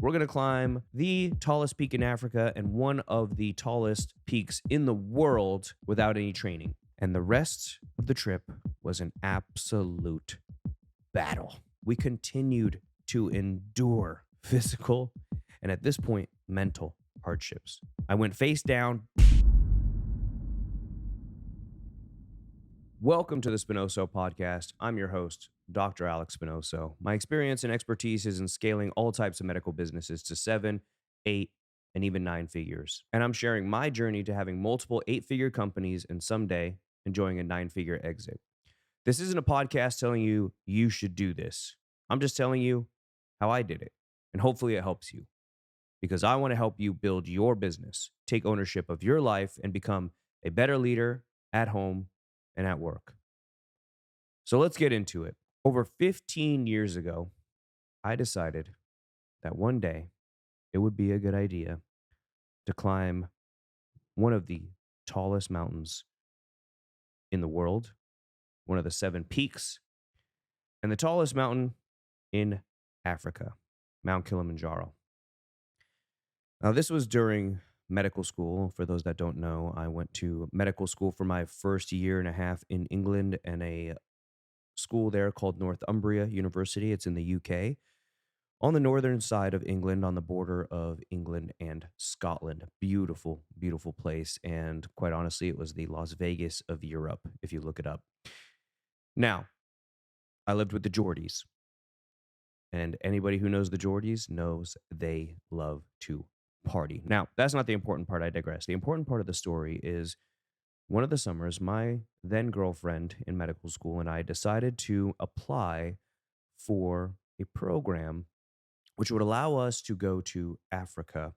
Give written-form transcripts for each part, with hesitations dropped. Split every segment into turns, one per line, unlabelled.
We're going to climb the tallest peak in Africa and one of the tallest peaks in the world without any training. And the rest of the trip was an absolute battle. We continued to endure physical and at this point, mental hardships. I went face down. Welcome to the Spinoso Podcast. I'm your host, Dr. Alex Spinoso. My experience and expertise is in scaling all types of medical businesses to 7, 8, and even 9 figures. And I'm sharing my journey to having multiple 8-figure companies and someday enjoying a 9-figure exit. This isn't a podcast telling you you should do this. I'm just telling you how I did it. And hopefully it helps you because I want to help you build your business, take ownership of your life, and become a better leader at home and at work. So let's get into it. Over 15 years ago, I decided that one day it would be a good idea to climb one of the tallest mountains in the world, one of the 7 peaks, and the tallest mountain in Africa, Mount Kilimanjaro. Now, this was during medical school. For those that don't know, I went to medical school for my first year and a half in England and a school there called Northumbria University. It's in the UK, on the northern side of England, on the border of England and Scotland. Beautiful, beautiful place. And quite honestly, it was the Las Vegas of Europe, if you look it up. Now, I lived with the Geordies. And anybody who knows the Geordies knows they love to party. Now, that's not the important part. I digress. The important part of the story is one of the summers, my then girlfriend in medical school and I decided to apply for a program which would allow us to go to Africa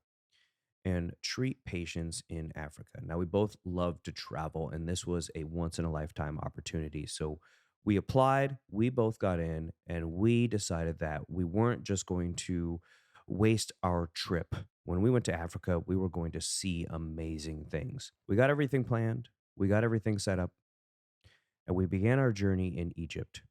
and treat patients in Africa. Now, we both love to travel, and this was a once in a lifetime opportunity. So we applied, we both got in, and we decided that we weren't just going to waste our trip. When we went to Africa, we were going to see amazing things. We got everything planned, we got everything set up, and we began our journey in Egypt.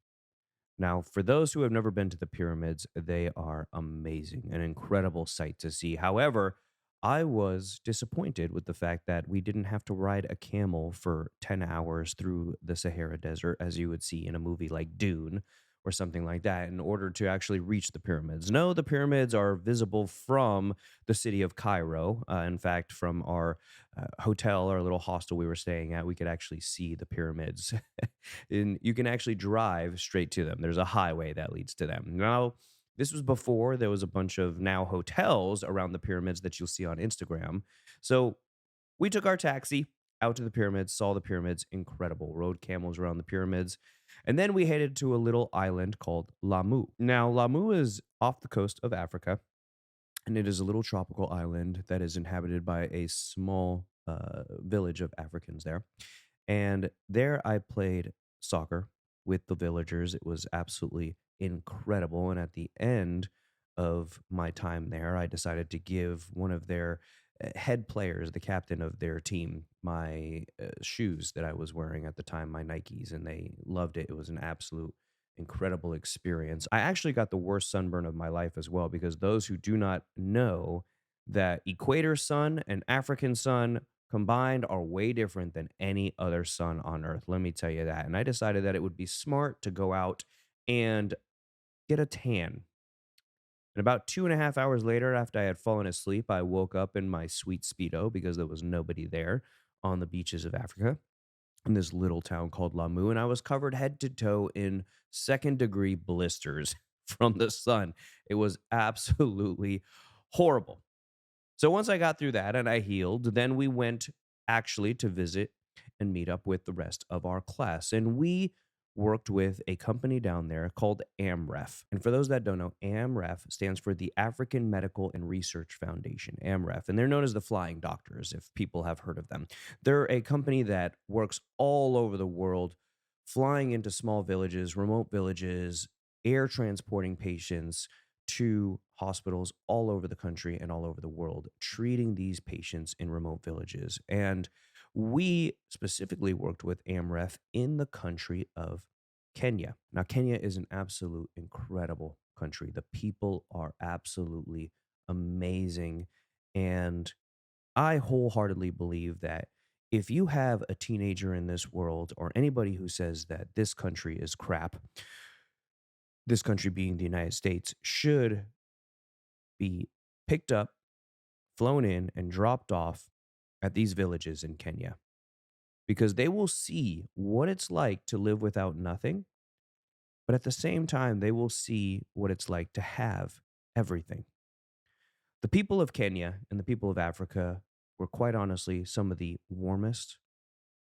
Now, for those who have never been to the pyramids, they are amazing, an incredible sight to see. However, I was disappointed with the fact that we didn't have to ride a camel for 10 hours through the Sahara Desert, as you would see in a movie like Dune or something like that, in order to actually reach the pyramids. No, the pyramids are visible from the city of Cairo. In fact, from our hotel or little hostel we were staying at, we could actually see the pyramids. And you can actually drive straight to them. There's a highway that leads to them. Now, this was before there was a bunch of now hotels around the pyramids that you'll see on Instagram. So we took our taxi out to the pyramids, saw the pyramids, incredible. Rode camels around the pyramids. And then we headed to a little island called Lamu. Now, Lamu is off the coast of Africa, and it is a little tropical island that is inhabited by a small village of Africans there. And there I played soccer with the villagers. It was absolutely incredible. And at the end of my time there, I decided to give one of their head players, the captain of their team, my shoes that I was wearing at the time, my Nikes, and they loved it. It was an absolute incredible experience. I actually got the worst sunburn of my life as well, because those who do not know that equator sun and African sun combined are way different than any other sun on earth. Let me tell you that. And I decided that it would be smart to go out and get a tan. And about 2.5 hours later, after I had fallen asleep, I woke up in my sweet Speedo because there was nobody there on the beaches of Africa in this little town called Lamu. And I was covered head to toe in second-degree blisters from the sun. It was absolutely horrible. So once I got through that and I healed, then we went actually to visit and meet up with the rest of our class. And we worked with a company down there called AMREF. And for those that don't know, AMREF stands for the African Medical and Research Foundation, AMREF. And they're known as the Flying Doctors, if people have heard of them. They're a company that works all over the world, flying into small villages, remote villages, air transporting patients to hospitals all over the country and all over the world, treating these patients in remote villages. And we specifically worked with AMREF in the country of Kenya. Now, Kenya is an absolute incredible country. The people are absolutely amazing. And I wholeheartedly believe that if you have a teenager in this world or anybody who says that this country is crap, this country being the United States, should be picked up, flown in, and dropped off at these villages in Kenya because they will see what it's like to live without nothing. But at the same time, they will see what it's like to have everything. The people of Kenya and the people of Africa were quite honestly some of the warmest,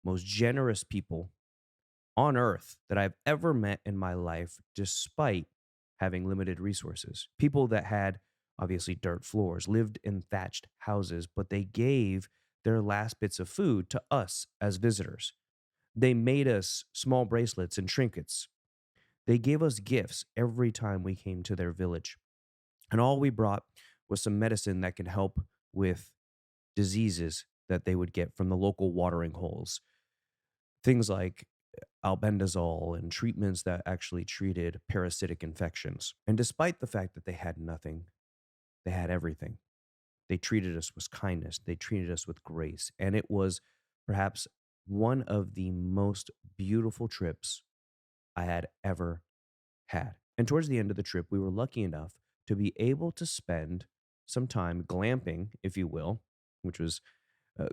most generous people on earth that I've ever met in my life, despite having limited resources. People that had obviously dirt floors, lived in thatched houses, but they gave their last bits of food to us as visitors. They made us small bracelets and trinkets. They gave us gifts every time we came to their village. And all we brought was some medicine that could help with diseases that they would get from the local watering holes. Things like albendazole and treatments that actually treated parasitic infections. And despite the fact that they had nothing, they had everything. They treated us with kindness, they treated us with grace. And it was perhaps one of the most beautiful trips I had ever had. And towards the end of the trip, we were lucky enough to be able to spend some time glamping, if you will, which was uh,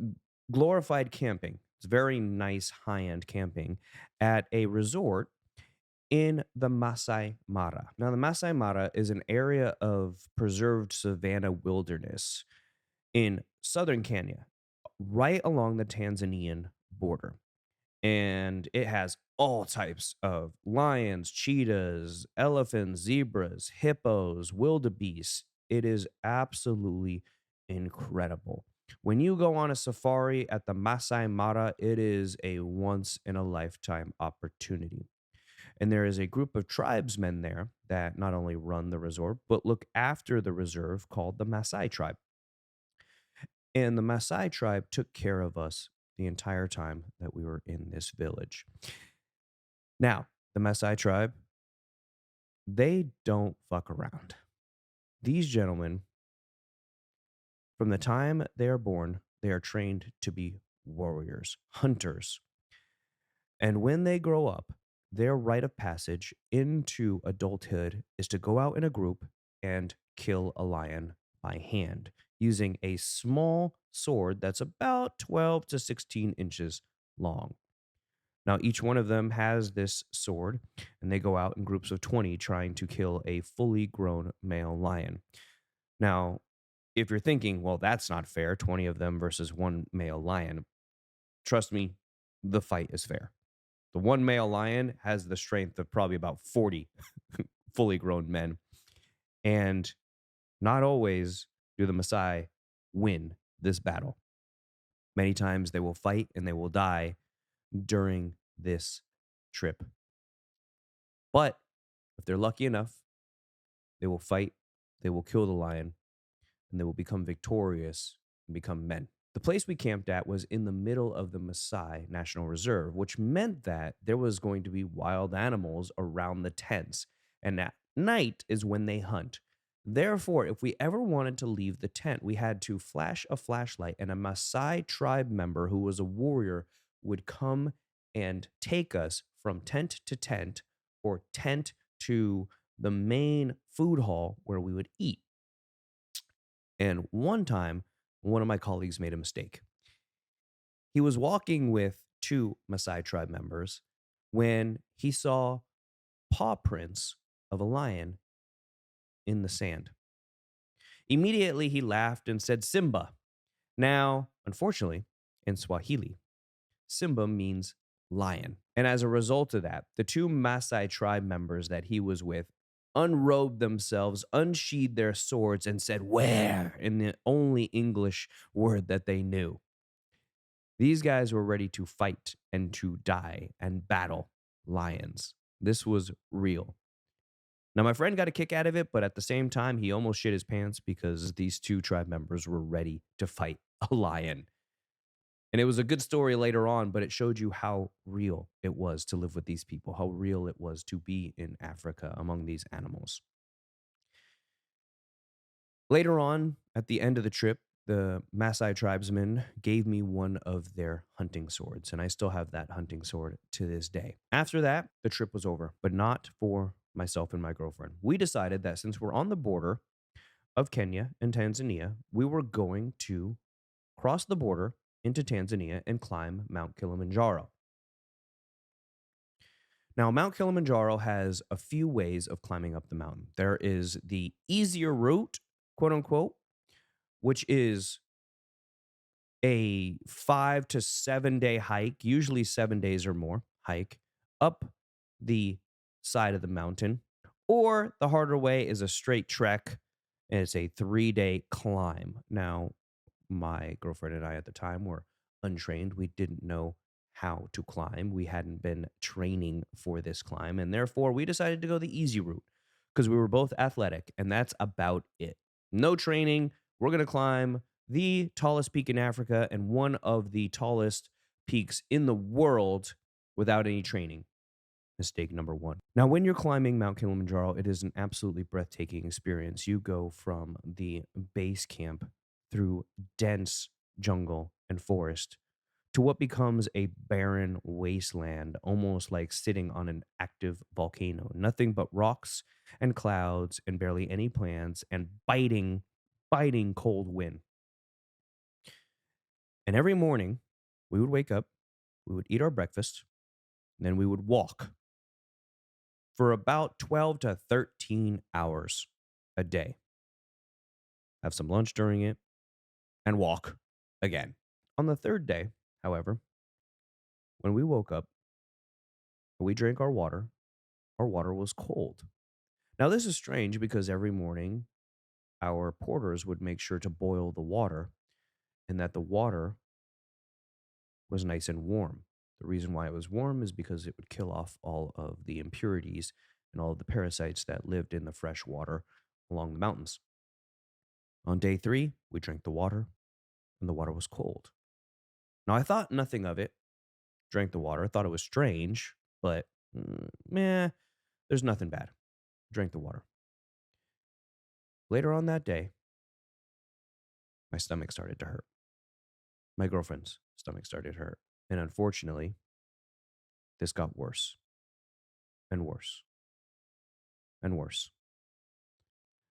glorified camping. It's very nice high end camping at a resort in the Masai Mara. Now, the Masai Mara is an area of preserved savanna wilderness in southern Kenya, right along the Tanzanian border, and it has all types of lions, cheetahs, elephants, zebras, hippos, wildebeests. It is absolutely incredible. When you go on a safari at the Masai Mara, it is a once in a lifetime opportunity. And there is a group of tribesmen there that not only run the resort, but look after the reserve called the Maasai tribe. And the Maasai tribe took care of us the entire time that we were in this village. Now, the Maasai tribe, they don't fuck around. These gentlemen, from the time they are born, they are trained to be warriors, hunters. And when they grow up, their rite of passage into adulthood is to go out in a group and kill a lion by hand using a small sword that's about 12 to 16 inches long. Now, each one of them has this sword, and they go out in groups of 20 trying to kill a fully grown male lion. Now, if you're thinking, well, that's not fair, 20 of them versus one male lion, trust me, the fight is fair. The one male lion has the strength of probably about 40 fully grown men. And not always do the Maasai win this battle. Many times they will fight and they will die during this trip. But if they're lucky enough, they will fight, they will kill the lion, and they will become victorious and become men. The place we camped at was in the middle of the Maasai National Reserve, which meant that there was going to be wild animals around the tents. And at night is when they hunt. Therefore, if we ever wanted to leave the tent, we had to flash a flashlight, and a Maasai tribe member who was a warrior would come and take us from tent to tent or tent to the main food hall where we would eat. And one time, one of my colleagues made a mistake. He was walking with two Maasai tribe members when he saw paw prints of a lion in the sand. Immediately, he laughed and said, Simba. Now, unfortunately, in Swahili, Simba means lion. And as a result of that, the two Maasai tribe members that he was with unrobed themselves, unsheathed their swords, and said, Where? In the only English word that they knew. These guys were ready to fight and to die and battle lions. This was real. Now, my friend got a kick out of it, but at the same time, he almost shit his pants because these two tribe members were ready to fight a lion. And it was a good story later on, but it showed you how real it was to live with these people, how real it was to be in Africa among these animals. Later on, at the end of the trip, the Maasai tribesmen gave me one of their hunting swords, and I still have that hunting sword to this day. After that, the trip was over, but not for myself and my girlfriend. We decided that since we're on the border of Kenya and Tanzania, we were going to cross the border into Tanzania and climb Mount Kilimanjaro. Now, Mount Kilimanjaro has a few ways of climbing up the mountain. There is the easier route, quote unquote, which is a 5 to 7 day hike, usually 7 days or more hike up the side of the mountain. Or the harder way is a straight trek, and it's a 3 day climb. Now, my girlfriend and I at the time were untrained. We didn't know how to climb. We hadn't been training for this climb, and therefore we decided to go the easy route because we were both athletic, and that's about it. No training. We're going to climb the tallest peak in Africa and one of the tallest peaks in the world without any training. Mistake number one. Now, when you're climbing Mount Kilimanjaro, it is an absolutely breathtaking experience. You go from the base camp through dense jungle and forest to what becomes a barren wasteland, almost like sitting on an active volcano. Nothing but rocks and clouds and barely any plants and biting cold wind. And every morning, we would wake up, we would eat our breakfast, and then we would walk for about 12 to 13 hours a day. Have some lunch during it, and walk again. On the third day, however, when we woke up, we drank our water was cold. Now, this is strange because every morning our porters would make sure to boil the water and that the water was nice and warm. The reason why it was warm is because it would kill off all of the impurities and all of the parasites that lived in the fresh water along the mountains. On day 3, we drank the water, and the water was cold. Now, I thought nothing of it, drank the water, thought it was strange, but there's nothing bad. Drank the water. Later on that day, my stomach started to hurt. My girlfriend's stomach started to hurt. And unfortunately, this got worse and worse and worse.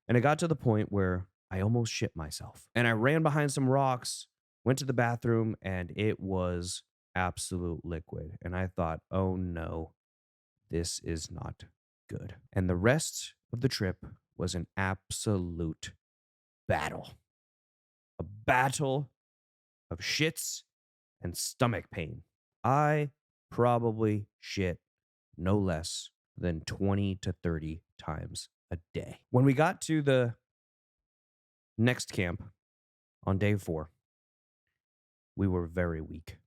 And it got to the point where I almost shit myself. And I ran behind some rocks, went to the bathroom, and it was absolute liquid. And I thought, oh no, this is not good. And the rest of the trip was an absolute battle. A battle of shits and stomach pain. I probably shit no less than 20 to 30 times a day. When we got to the next camp on day 4, we were very weak.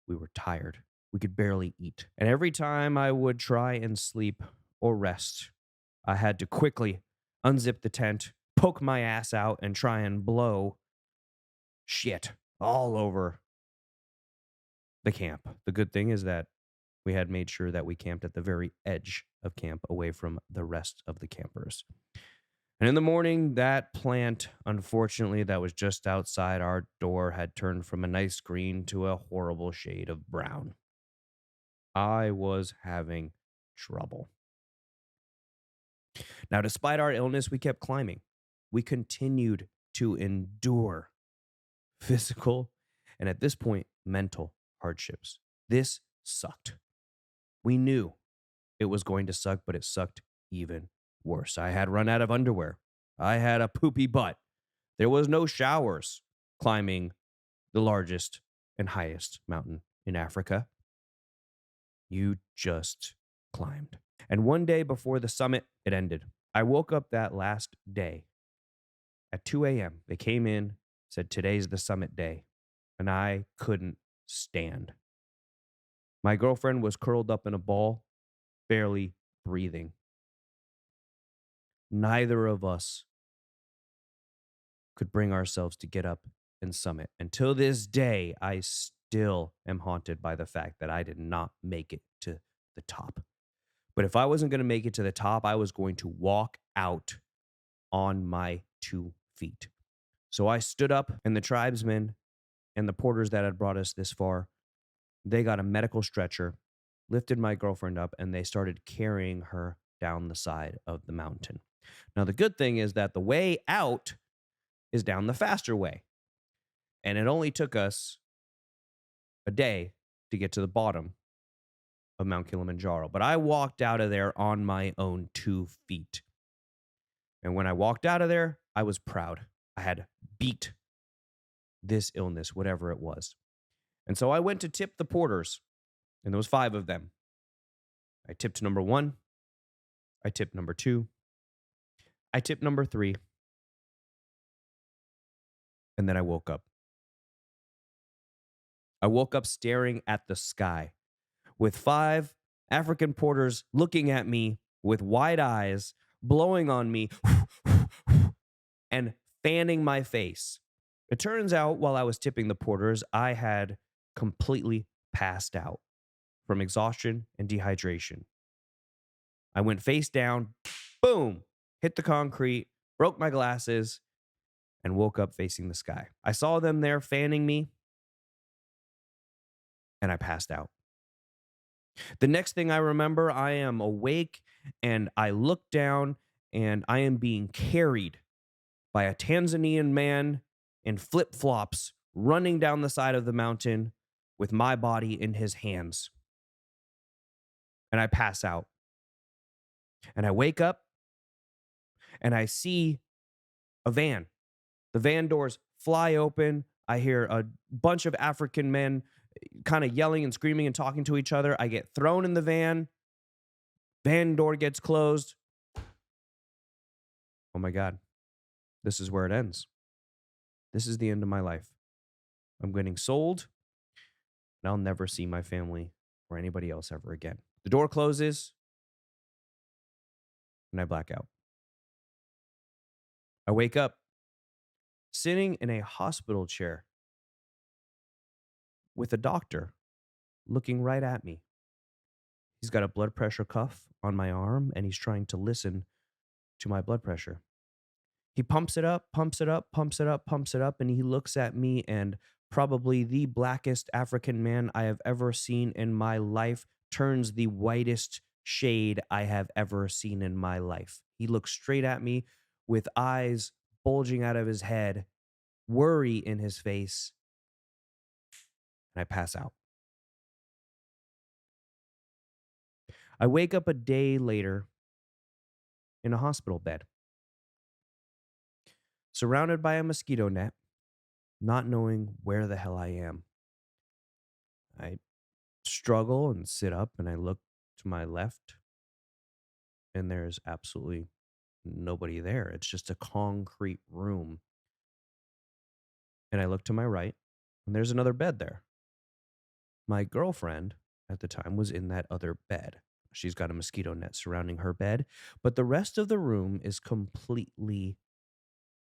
We were tired. We could barely eat. And every time I would try and sleep or rest, I had to quickly unzip the tent, poke my ass out, and try and blow shit all over the camp. The good thing is that we had made sure that we camped at the very edge of camp away from the rest of the campers. And in the morning, that plant, unfortunately, that was just outside our door had turned from a nice green to a horrible shade of brown. I was having trouble. Now, despite our illness, we kept climbing. We continued to endure physical and, at this point, mental hardships. This sucked. We knew it was going to suck, but it sucked even worse. I had run out of underwear. I had a poopy butt. There was no showers climbing the largest and highest mountain in Africa. You just climbed. And one day before the summit, it ended. I woke up that last day at 2 a.m. They came in, said, today's the summit day. And I couldn't stand. My girlfriend was curled up in a ball, barely breathing. Neither of us could bring ourselves to get up and summit. Until this day, I still am haunted by the fact that I did not make it to the top. But if I wasn't going to make it to the top, I was going to walk out on my 2 feet. So I stood up, and the tribesmen and the porters that had brought us this far, they got a medical stretcher, lifted my girlfriend up, and they started carrying her down the side of the mountain. Now, the good thing is that the way out is down the faster way. And it only took us a day to get to the bottom of Mount Kilimanjaro. But I walked out of there on my own 2 feet. And when I walked out of there, I was proud. I had beat this illness, whatever it was. And so I went to tip the porters, and there was 5 of them. I tipped number 1. I tipped number 2. I tipped number 3. And then I woke up. I woke up staring at the sky with 5 African porters looking at me with wide eyes, blowing on me, and fanning my face. It turns out while I was tipping the porters, I had completely passed out from exhaustion and dehydration. I went face down, boom, hit the concrete, broke my glasses, and woke up facing the sky. I saw them there fanning me, and I passed out. The next thing I remember, I am awake, and I look down, and I am being carried by a Tanzanian man in flip-flops running down the side of the mountain with my body in his hands. And I pass out. And I wake up, and I see a van. The van doors fly open. I hear a bunch of African men kind of yelling and screaming and talking to each other. I get thrown in the van. Van door gets closed. Oh my God. This is where it ends. This is the end of my life. I'm getting sold, and I'll never see my family or anybody else ever again. The door closes, and I black out. I wake up sitting in a hospital chair with a doctor looking right at me. He's got a blood pressure cuff on my arm, and he's trying to listen to my blood pressure. He pumps it up, pumps it up, pumps it up, pumps it up, and he looks at me, and probably the blackest African man I have ever seen in my life turns the whitest shade I have ever seen in my life. He looks straight at me with eyes bulging out of his head, worry in his face, and I pass out. I wake up a day later in a hospital bed, surrounded by a mosquito net, not knowing where the hell I am. I struggle and sit up, and I look to my left, and there's absolutely nobody there. It's just a concrete room. And I look to my right, and there's another bed there. My girlfriend at the time was in that other bed. She's got a mosquito net surrounding her bed, but the rest of the room is completely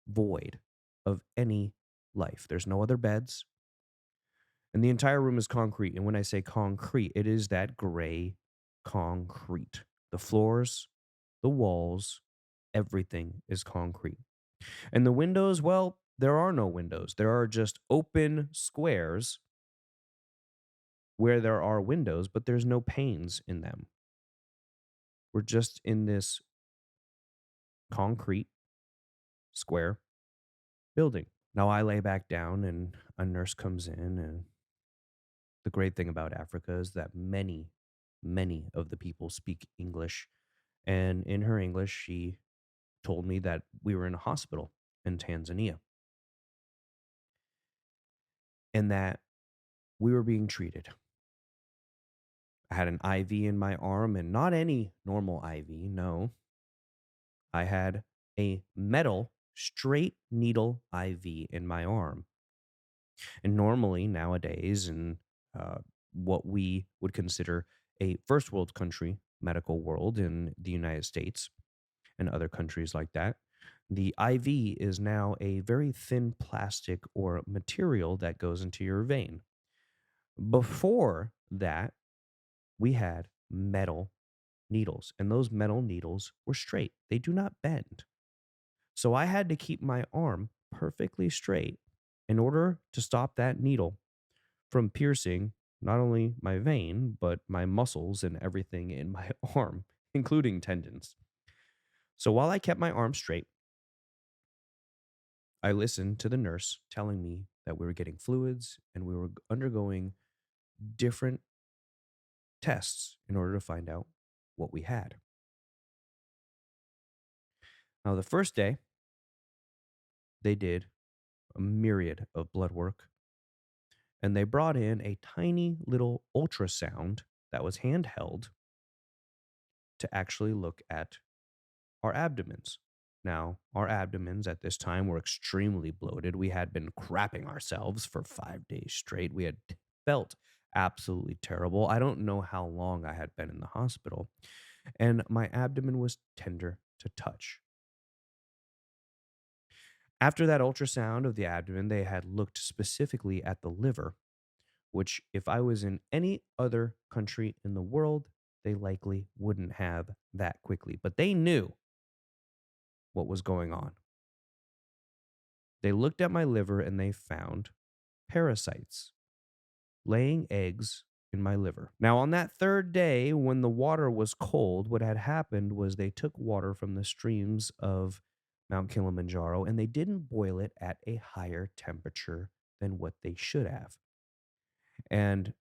void of any life. There's no other beds, and the entire room is concrete. And when I say concrete, it is that gray concrete. The floors, the walls, everything is concrete. And the windows, well, there are no windows. There are just open squares where there are windows, but there's no panes in them. We're just in this concrete square building. Now I lay back down, and a nurse comes in. And the great thing about Africa is that many, many of the people speak English. And in her English, she told me that we were in a hospital in Tanzania and that we were being treated. I had an IV in my arm, and not any normal IV, no. I had a metal straight needle IV in my arm. And normally nowadays, in what we would consider a first world country medical world in the United States and other countries like that, the IV is now a very thin plastic or material that goes into your vein. Before that, we had metal needles, and those metal needles were straight. They do not bend. So I had to keep my arm perfectly straight in order to stop that needle from piercing not only my vein, but my muscles and everything in my arm, including tendons. So while I kept my arm straight, I listened to the nurse telling me that we were getting fluids and we were undergoing different tests in order to find out what we had. Now, the first day, they did a myriad of blood work and they brought in a tiny little ultrasound that was handheld to actually look at our abdomens. Now, our abdomens at this time were extremely bloated. We had been crapping ourselves for 5 days straight. We had felt absolutely terrible. I don't know how long I had been in the hospital, and my abdomen was tender to touch. After that ultrasound of the abdomen, they had looked specifically at the liver, which, if I was in any other country in the world, they likely wouldn't have that quickly. But they knew what was going on. They looked at my liver and they found parasites laying eggs in my liver. Now, on that third day, when the water was cold, what had happened was they took water from the streams of Mount Kilimanjaro and they didn't boil it at a higher temperature than what they should have. And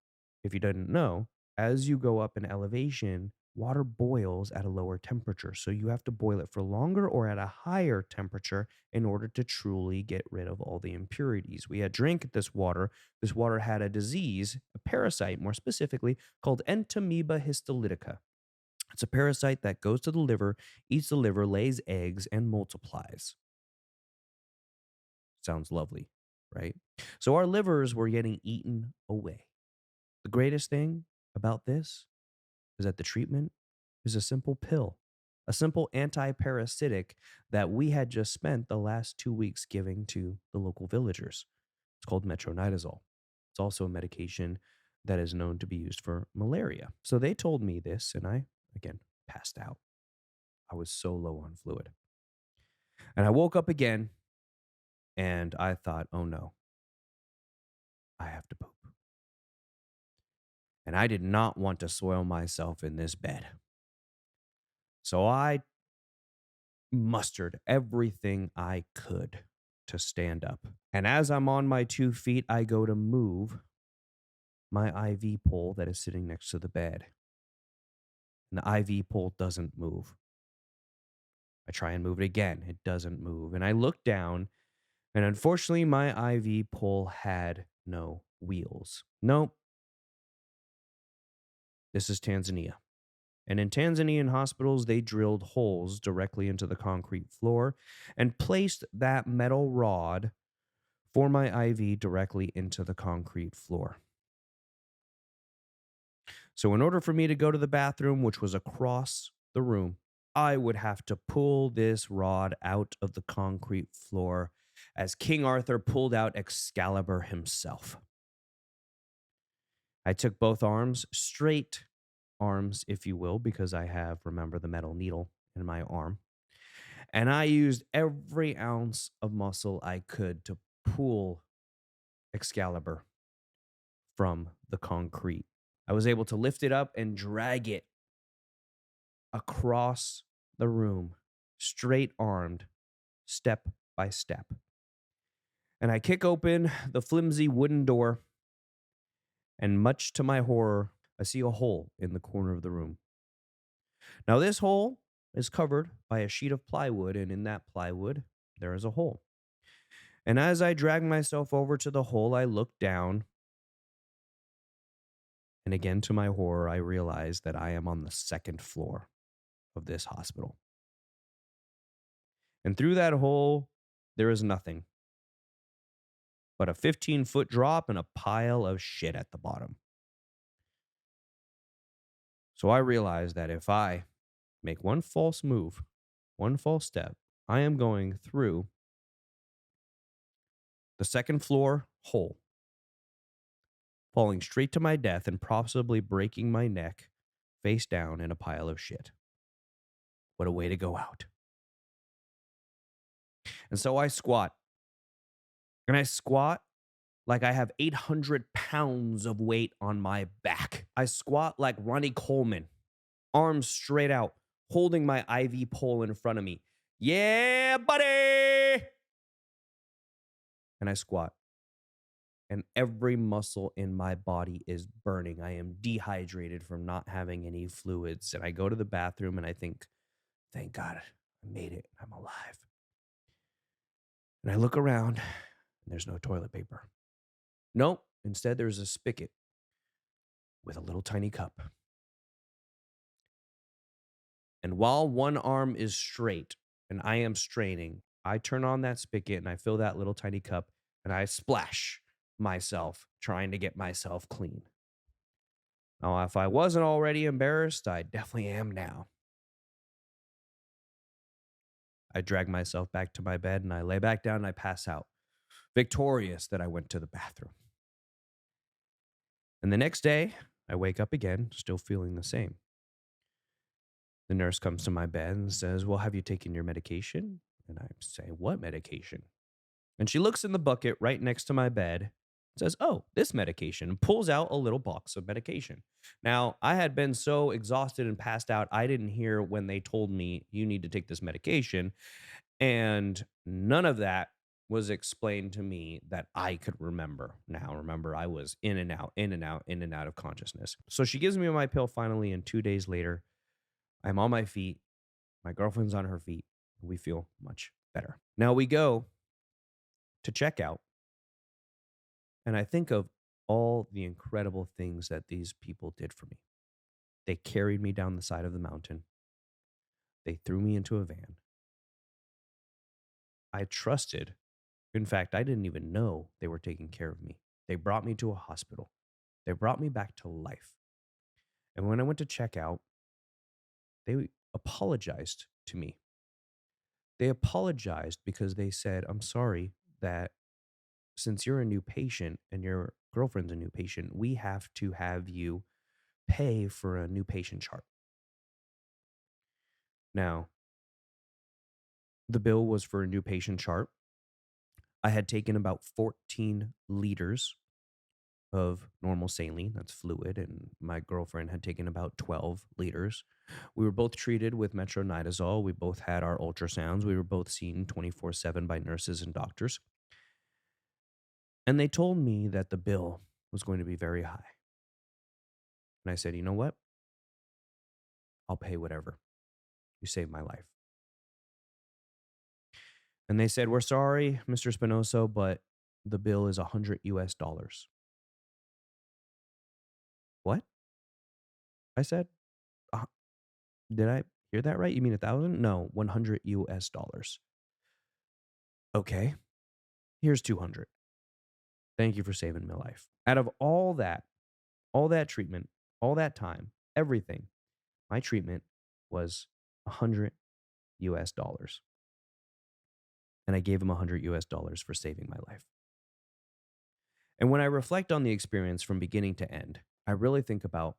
if you didn't know, as you go up in elevation, water boils at a lower temperature. So you have to boil it for longer or at a higher temperature in order to truly get rid of all the impurities. We had drank this water. This water had a disease, a parasite more specifically, called Entamoeba histolytica. It's a parasite that goes to the liver, eats the liver, lays eggs, and multiplies. Sounds lovely, right? So our livers were getting eaten away. The greatest thing about this is that the treatment is a simple pill, a simple anti-parasitic that we had just spent the last 2 weeks giving to the local villagers. It's called metronidazole. It's also a medication that is known to be used for malaria. So they told me this, and I, again, passed out. I was so low on fluid. And I woke up again, and I thought, oh no, I have to poop. And I did not want to soil myself in this bed. So I mustered everything I could to stand up. And as I'm on my 2 feet, I go to move my IV pole that is sitting next to the bed. And the IV pole doesn't move. I try and move it again. It doesn't move. And I look down, and unfortunately, my IV pole had no wheels. Nope. This is Tanzania. And in Tanzanian hospitals, they drilled holes directly into the concrete floor and placed that metal rod for my IV directly into the concrete floor. So, in order for me to go to the bathroom, which was across the room, I would have to pull this rod out of the concrete floor as King Arthur pulled out Excalibur himself. I took both arms, straight arms, if you will, because I have, remember, the metal needle in my arm. And I used every ounce of muscle I could to pull Excalibur from the concrete. I was able to lift it up and drag it across the room, straight armed, step by step. And I kick open the flimsy wooden door, and much to my horror, I see a hole in the corner of the room. Now, this hole is covered by a sheet of plywood, and in that plywood, there is a hole. And as I drag myself over to the hole, I look down. And again, to my horror, I realize that I am on the second floor of this hospital. And through that hole, there is nothing but a 15-foot drop and a pile of shit at the bottom. So I realize that if I make one false move, one false step, I am going through the second floor hole, falling straight to my death and possibly breaking my neck face down in a pile of shit. What a way to go out. And so I squat, and I squat like I have 800 pounds of weight on my back. I squat like Ronnie Coleman, arms straight out, holding my IV pole in front of me. Yeah, buddy. And I squat, and every muscle in my body is burning. I am dehydrated from not having any fluids. And I go to the bathroom and I think, thank God I made it. I'm alive. And I look around and there's no toilet paper. Nope. Instead, there's a spigot with a little tiny cup. And while one arm is straight and I am straining, I turn on that spigot and I fill that little tiny cup and I splash myself trying to get myself clean. Now, if I wasn't already embarrassed, I definitely am now. I drag myself back to my bed and I lay back down and I pass out, victorious that I went to the bathroom. And the next day, I wake up again, still feeling the same. The nurse comes to my bed and says, well, have you taken your medication? And I say, what medication? And she looks in the bucket right next to my bed, says, oh, this medication, and pulls out a little box of medication. Now, I had been so exhausted and passed out, I didn't hear when they told me, you need to take this medication. And none of that was explained to me that I could remember. Now, remember, I was in and out, in and out, in and out of consciousness. So she gives me my pill finally, and 2 days later, I'm on my feet. My girlfriend's on her feet. We feel much better. Now we go to checkout, and I think of all the incredible things that these people did for me. They carried me down the side of the mountain. They threw me into a van. I trusted. In fact, I didn't even know they were taking care of me. They brought me to a hospital. They brought me back to life. And when I went to check out, they apologized to me. They apologized because they said, I'm sorry that since you're a new patient and your girlfriend's a new patient, we have to have you pay for a new patient chart. Now, the bill was for a new patient chart. I had taken about 14 liters of normal saline, that's fluid, and my girlfriend had taken about 12 liters. We were both treated with metronidazole. We both had our ultrasounds. We were both seen 24/7 by nurses and doctors. And they told me that the bill was going to be very high. And I said, you know what? I'll pay whatever. You saved my life. And they said, we're sorry, Mr. Spinoso, but the bill is $100. What? I said, uh, did I hear that right? You mean 1,000? No, $100. Okay, here's 200. Thank you for saving my life. Out of all that treatment, all that time, everything, my treatment was $100. And I gave him $100 for saving my life. And when I reflect on the experience from beginning to end, I really think about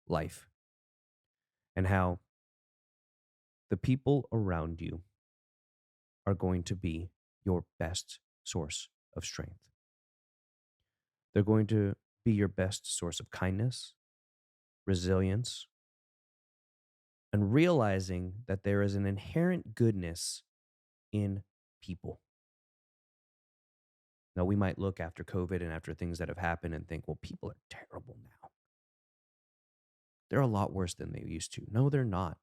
life and how the people around you are going to be your best source of strength. They're going to be your best source of kindness, resilience, and realizing that there is an inherent goodness in people. Now, we might look after COVID and after things that have happened and think, well, people are terrible now. They're a lot worse than they used to. No, they're not.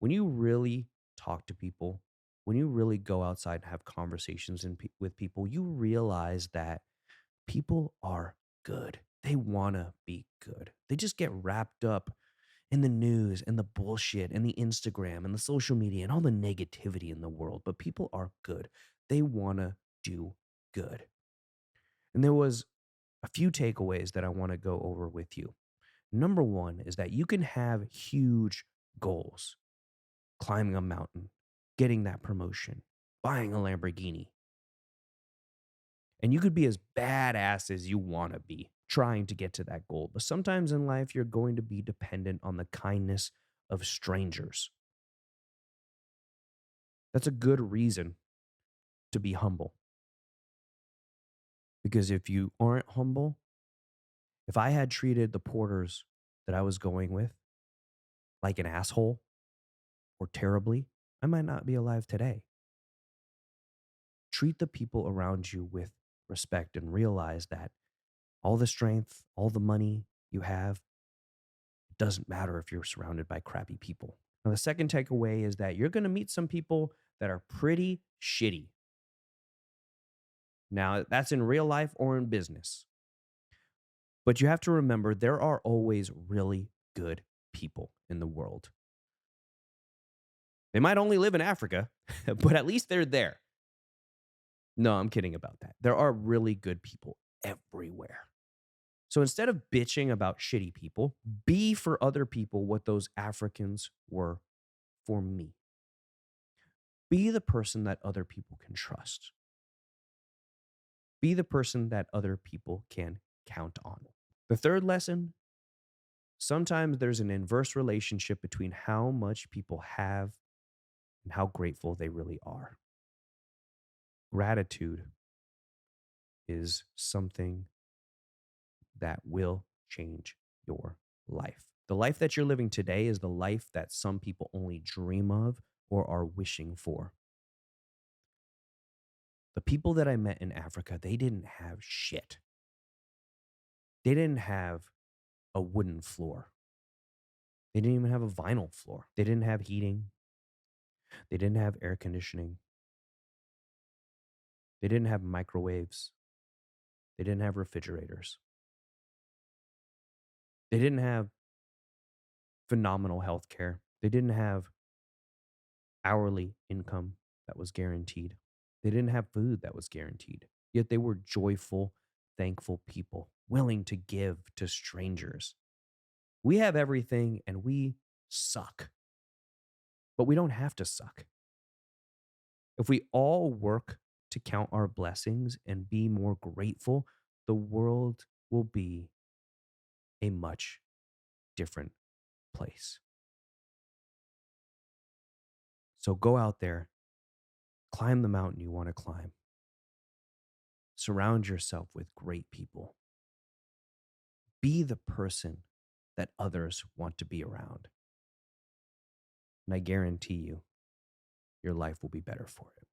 When you really talk to people, when you really go outside and have conversations with people, you realize that people are good. They want to be good. They just get wrapped up in the news and the bullshit and the Instagram and the social media and all the negativity in the world. But people are good. They want to do good. And there was a few takeaways that I want to go over with you. Number one is that you can have huge goals, climbing a mountain, getting that promotion, buying a Lamborghini. And you could be as badass as you want to be trying to get to that goal. But sometimes in life, you're going to be dependent on the kindness of strangers. That's a good reason to be humble. Because if you aren't humble, if I had treated the porters that I was going with like an asshole or terribly, I might not be alive today. Treat the people around you with respect and realize that all the strength, all the money you have, it doesn't matter if you're surrounded by crappy people. Now, the second takeaway is that you're going to meet some people that are pretty shitty. Now, that's in real life or in business. But you have to remember there are always really good people in the world. They might only live in Africa, but at least they're there. No, I'm kidding about that. There are really good people everywhere. So instead of bitching about shitty people, be for other people what those Africans were for me. Be the person that other people can trust. Be the person that other people can count on. The third lesson, sometimes there's an inverse relationship between how much people have and how grateful they really are. Gratitude is something that will change your life. The life that you're living today is the life that some people only dream of or are wishing for. The people that I met in Africa, they didn't have shit. They didn't have a wooden floor. They didn't even have a vinyl floor. They didn't have heating. They didn't have air conditioning. They didn't have microwaves. They didn't have refrigerators. They didn't have phenomenal health care. They didn't have hourly income that was guaranteed. They didn't have food that was guaranteed. Yet they were joyful, thankful people, willing to give to strangers. We have everything and we suck, but we don't have to suck. If we all work to count our blessings and be more grateful, the world will be a much different place. So go out there, climb the mountain you want to climb, surround yourself with great people, be the person that others want to be around. And I guarantee you, your life will be better for it.